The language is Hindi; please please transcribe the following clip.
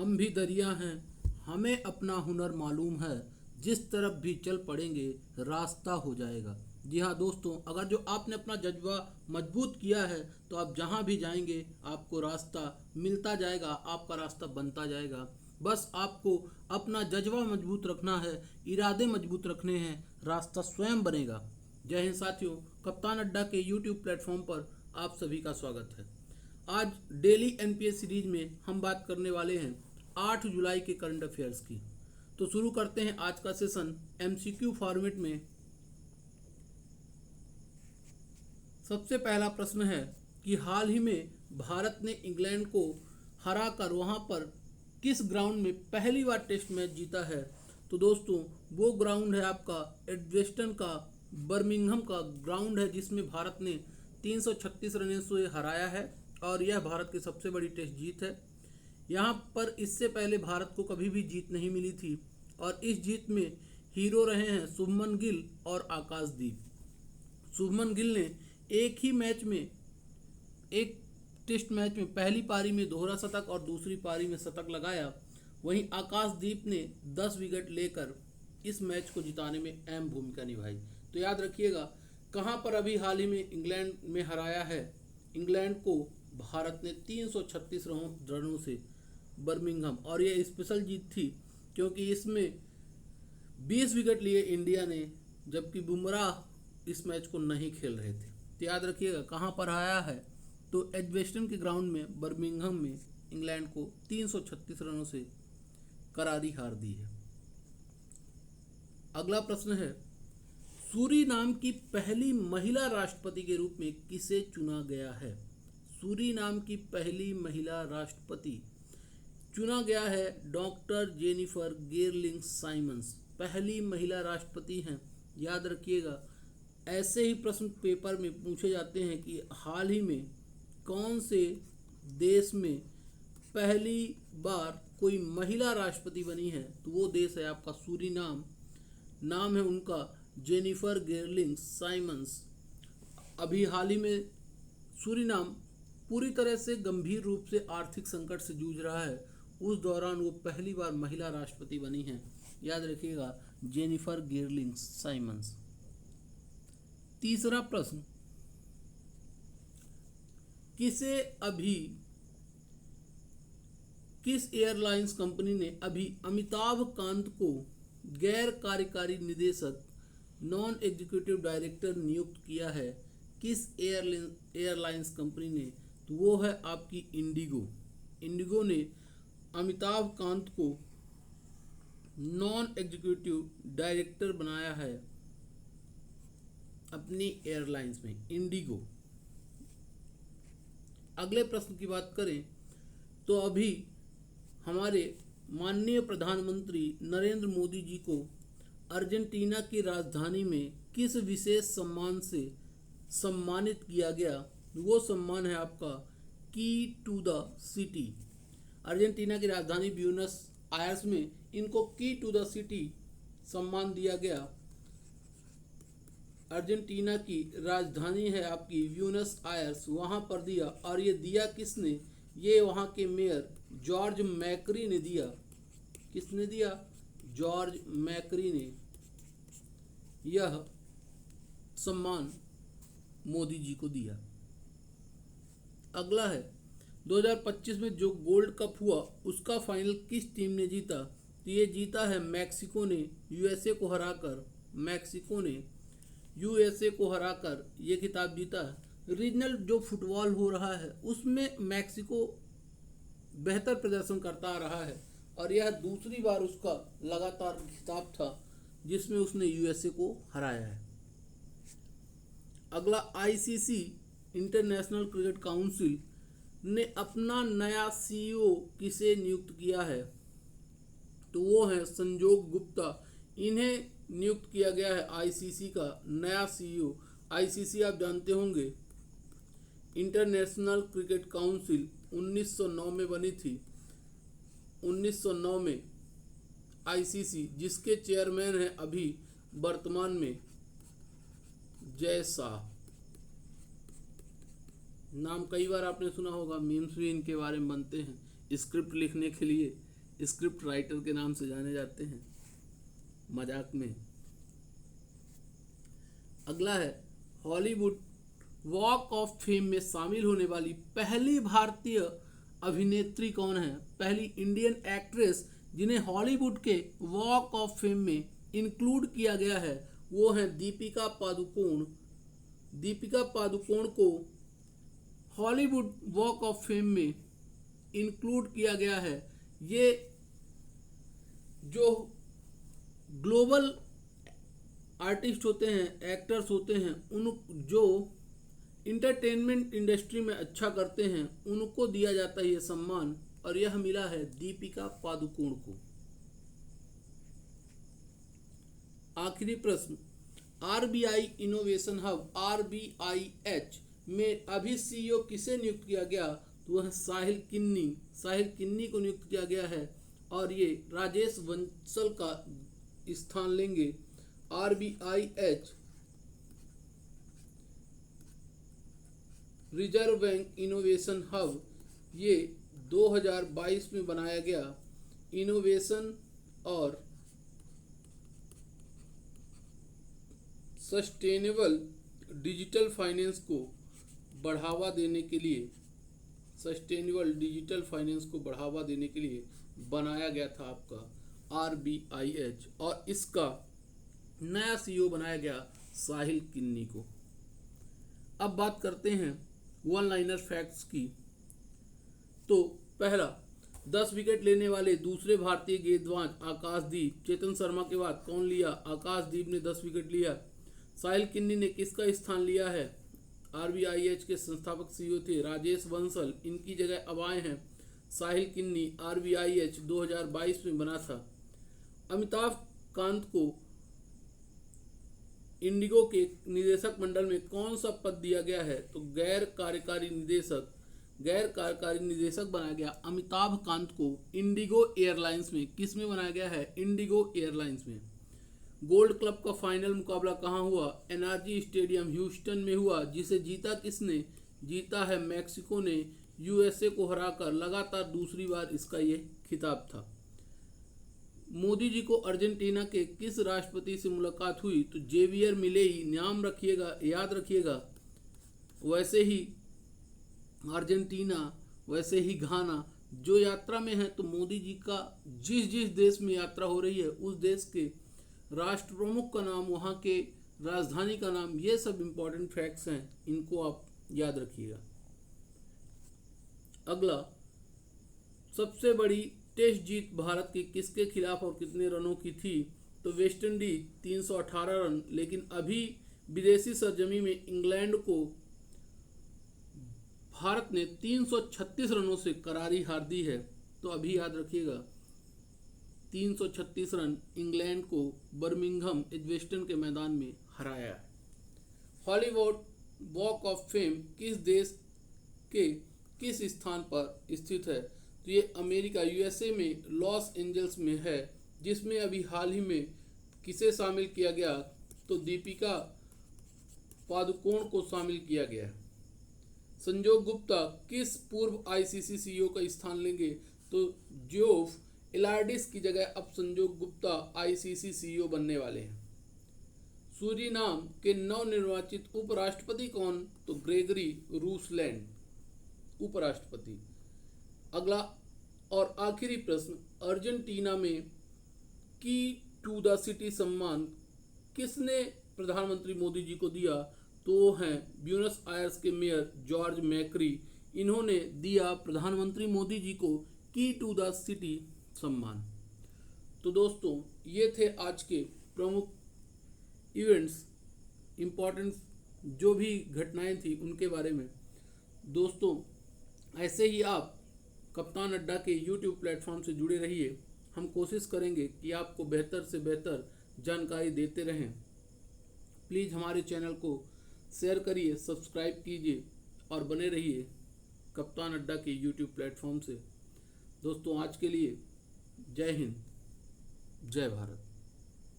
हम भी दरिया हैं, हमें अपना हुनर मालूम है, जिस तरफ भी चल पड़ेंगे रास्ता हो जाएगा। जी हाँ दोस्तों, अगर जो आपने अपना जज्बा मजबूत किया है तो आप जहाँ भी जाएंगे आपको रास्ता मिलता जाएगा, आपका रास्ता बनता जाएगा। बस आपको अपना जज्बा मजबूत रखना है, इरादे मजबूत रखने हैं, रास्ता स्वयं बनेगा। जय हिंद साथियों, कप्तान अड्डा के यूट्यूब प्लेटफॉर्म पर आप सभी का स्वागत है। आज डेली एनपीएस सीरीज में हम बात करने वाले हैं 8 जुलाई के करंट अफेयर्स की। तो शुरू करते हैं आज का सेशन एमसीक्यू फॉर्मेट में। सबसे पहला प्रश्न है कि हाल ही में भारत ने इंग्लैंड को हराकर वहां पर किस ग्राउंड में पहली बार टेस्ट मैच जीता है। तो दोस्तों वो ग्राउंड है आपका एडवेस्टन का बर्मिंघम का ग्राउंड है, जिसमें भारत ने 336 रनों से हराया है और यह भारत की सबसे बड़ी टेस्ट जीत है। यहाँ पर इससे पहले भारत को कभी भी जीत नहीं मिली थी और इस जीत में हीरो रहे हैं शुभमन गिल और आकाशदीप। शुभमन गिल ने एक ही मैच में, एक टेस्ट मैच में पहली पारी में दोहरा शतक और दूसरी पारी में शतक लगाया। वहीं आकाशदीप ने 10 विकेट लेकर इस मैच को जिताने में अहम भूमिका निभाई। तो याद रखिएगा, कहां पर अभी हाल ही में इंग्लैंड में हराया है। इंग्लैंड को भारत ने 336 रनों से बर्मिंघम, और यह स्पेशल जीत थी क्योंकि इसमें 20 विकेट लिए इंडिया ने, जबकि बुमराह इस मैच को नहीं खेल रहे थे। तो याद रखिएगा कहां पर आया है, तो एडवेस्टन के ग्राउंड में बर्मिंघम में इंग्लैंड को 336 रनों से करारी हार दी है। अगला प्रश्न है, सूरीनाम की पहली महिला राष्ट्रपति के रूप में किसे चुना गया है। सूरीनाम की पहली महिला राष्ट्रपति चुना गया है डॉक्टर जेनिफर गेरलिंग साइमंस। पहली महिला राष्ट्रपति हैं। याद रखिएगा, ऐसे ही प्रश्न पेपर में पूछे जाते हैं कि हाल ही में कौन से देश में पहली बार कोई महिला राष्ट्रपति बनी है। तो वो देश है आपका सूरीनाम। नाम है उनका जेनिफर गेरलिंग साइमंस। अभी हाल ही में सूरीनाम पूरी तरह से गंभीर रूप से आर्थिक संकट से जूझ रहा है, उस दौरान वो पहली बार महिला राष्ट्रपति बनी हैं। याद रखिएगा, जेनिफर गेरलिंग साइमंस। तीसरा प्रश्न, किस एयरलाइंस कंपनी ने अभी अमिताभ कांत को गैर कार्यकारी निदेशक नॉन एग्जीक्यूटिव डायरेक्टर नियुक्त किया है। किस एयरलाइंस कंपनी ने, तो वो है आपकी इंडिगो। इंडिगो ने अमिताभ कांत को नॉन एग्जीक्यूटिव डायरेक्टर बनाया है अपनी एयरलाइंस में, इंडिगो। अगले प्रश्न की बात करें तो अभी हमारे माननीय प्रधानमंत्री नरेंद्र मोदी जी को अर्जेंटीना की राजधानी में किस विशेष सम्मान से सम्मानित किया गया। वो सम्मान है आपका की टू द सिटी। अर्जेंटीना की राजधानी ब्यूनस आयर्स में इनको की टू द सिटी सम्मान दिया गया। अर्जेंटीना की राजधानी है आपकी ब्यूनस आयर्स, वहां पर दिया। और ये दिया किसने, ये वहां के मेयर जॉर्ज मैकरी ने दिया। किसने दिया, जॉर्ज मैकरी ने यह सम्मान मोदी जी को दिया। अगला है 2025 में जो गोल्ड कप हुआ उसका फाइनल किस टीम ने जीता। तो ये जीता है मैक्सिको ने, यूएसए को हराकर। मैक्सिको ने यूएसए को हराकर ये खिताब जीता है। रीजनल जो फुटबॉल हो रहा है उसमें मैक्सिको बेहतर प्रदर्शन करता आ रहा है और यह दूसरी बार उसका लगातार खिताब था जिसमें उसने यूएसए को हराया है। अगला, आईसीसी इंटरनेशनल क्रिकेट काउंसिल ने अपना नया सीईओ किसे नियुक्त किया है। तो वो है संजोग गुप्ता। इन्हें नियुक्त किया गया है आईसीसी का नया सीईओ। आईसीसी आप जानते होंगे, इंटरनेशनल क्रिकेट काउंसिल 1909 में बनी थी। 1909 में आईसीसी, जिसके चेयरमैन हैं अभी वर्तमान में जय शाह। नाम कई बार आपने सुना होगा, मीम्स भी इनके बारे में बनते हैं स्क्रिप्ट लिखने के लिए। स्क्रिप्ट राइटर के नाम से जाने जाते हैं मजाक में। अगला है हॉलीवुड वॉक ऑफ फेम में शामिल होने वाली पहली भारतीय अभिनेत्री कौन है? पहली इंडियन एक्ट्रेस जिन्हें हॉलीवुड के वॉक ऑफ फेम में इंक्लूड किया गया है वो है दीपिका पादुकोण। दीपिका पादुकोण को हॉलीवुड वॉक ऑफ फेम में इंक्लूड किया गया है। ये जो ग्लोबल आर्टिस्ट होते हैं, एक्टर्स होते हैं, उन जो इंटरटेनमेंट इंडस्ट्री में अच्छा करते हैं उनको दिया जाता है ये सम्मान, और यह मिला है दीपिका पादुकोण को। आखिरी प्रश्न, आरबीआई इनोवेशन हब RBIH में अभी CEO किसे नियुक्त किया गया? तो वह साहिल किन्नी को नियुक्त किया गया है और ये राजेश बंसल का स्थान लेंगे। RBIH reserve bank innovation hub ये 2022 में बनाया गया। इनोवेशन और सस्टेनेबल डिजिटल फाइनेंस को बढ़ावा देने के लिए बनाया गया था आपका RBIH, और इसका नया CEO बनाया गया साहिल किन्नी को। अब बात करते हैं वन लाइनर फैक्ट्स की। तो पहला, 10 विकेट लेने वाले दूसरे भारतीय गेंदबाज आकाशदीप। चेतन शर्मा के बाद कौन लिया? आकाशदीप ने 10 विकेट लिया। साहिल किन्नी ने किसका स्थान लिया है? RBIH के संस्थापक CEO थे राजेश बंसल, इनकी जगह अब आए हैं साहिल किन्नी। RBIH 2022 में बना था। अमिताभ कांत को इंडिगो के निदेशक मंडल में कौन सा पद दिया गया है? तो गैर कार्यकारी निदेशक बनाया गया अमिताभ कांत को इंडिगो एयरलाइंस में। किस में बनाया गया है? इंडिगो एयरलाइंस में। गोल्ड क्लब का फाइनल मुकाबला कहाँ हुआ? NRG स्टेडियम ह्यूस्टन में हुआ। जिसे जीता किसने? जीता है मैक्सिको ने USA को हराकर। लगातार दूसरी बार इसका ये खिताब था। मोदी जी को अर्जेंटीना के किस राष्ट्रपति से मुलाकात हुई? तो जेवियर मिलेई। नाम रखिएगा, याद रखिएगा। वैसे ही अर्जेंटीना, वैसे ही घाना जो यात्रा में है, तो मोदी जी का जिस देश में यात्रा हो रही है उस देश के राष्ट्र प्रमुख का नाम, वहाँ के राजधानी का नाम, ये सब इम्पोर्टेंट फैक्ट्स हैं, इनको आप याद रखिएगा। अगला, सबसे बड़ी टेस्ट जीत भारत की किसके खिलाफ और कितने रनों की थी? तो वेस्ट इंडीज 318 रन। लेकिन अभी विदेशी सरजमी में इंग्लैंड को भारत ने 336 रनों से करारी हार दी है। तो अभी याद रखिएगा 336 रन इंग्लैंड को बर्मिंघम एजबेस्टन के मैदान में हराया है। हॉलीवुड वॉक ऑफ फेम किस देश के किस स्थान पर स्थित है? तो ये अमेरिका USA में लॉस एंजल्स में है। जिसमें अभी हाल ही में किसे शामिल किया गया? तो दीपिका पादुकोण को शामिल किया गया। संजोग गुप्ता किस पूर्व ICC CEO का स्थान लेंगे? तो जोफ इलार्डिस की जगह अब संजोग गुप्ता ICC CEO बनने वाले हैं। सूरीनाम के नवनिर्वाचित उपराष्ट्रपति कौन? तो ग्रेगरी रूसलैंड उपराष्ट्रपति। अगला और आखिरी प्रश्न, अर्जेंटीना में की टू द सिटी सम्मान किसने प्रधानमंत्री मोदी जी को दिया? तो हैं ब्यूनस आयर्स के मेयर जॉर्ज मैक्री। इन्होंने दिया प्रधानमंत्री मोदी जी को की टू द सिटी सम्मान। तो दोस्तों, ये थे आज के प्रमुख इवेंट्स, इम्पोर्टेंट जो भी घटनाएं थी उनके बारे में। दोस्तों, ऐसे ही आप कप्तान अड्डा के YouTube प्लेटफॉर्म से जुड़े रहिए। हम कोशिश करेंगे कि आपको बेहतर से बेहतर जानकारी देते रहें। प्लीज़ हमारे चैनल को शेयर करिए, सब्सक्राइब कीजिए और बने रहिए कप्तान अड्डा के YouTube प्लेटफॉर्म से। दोस्तों, आज के लिए जय हिंद, जय भारत।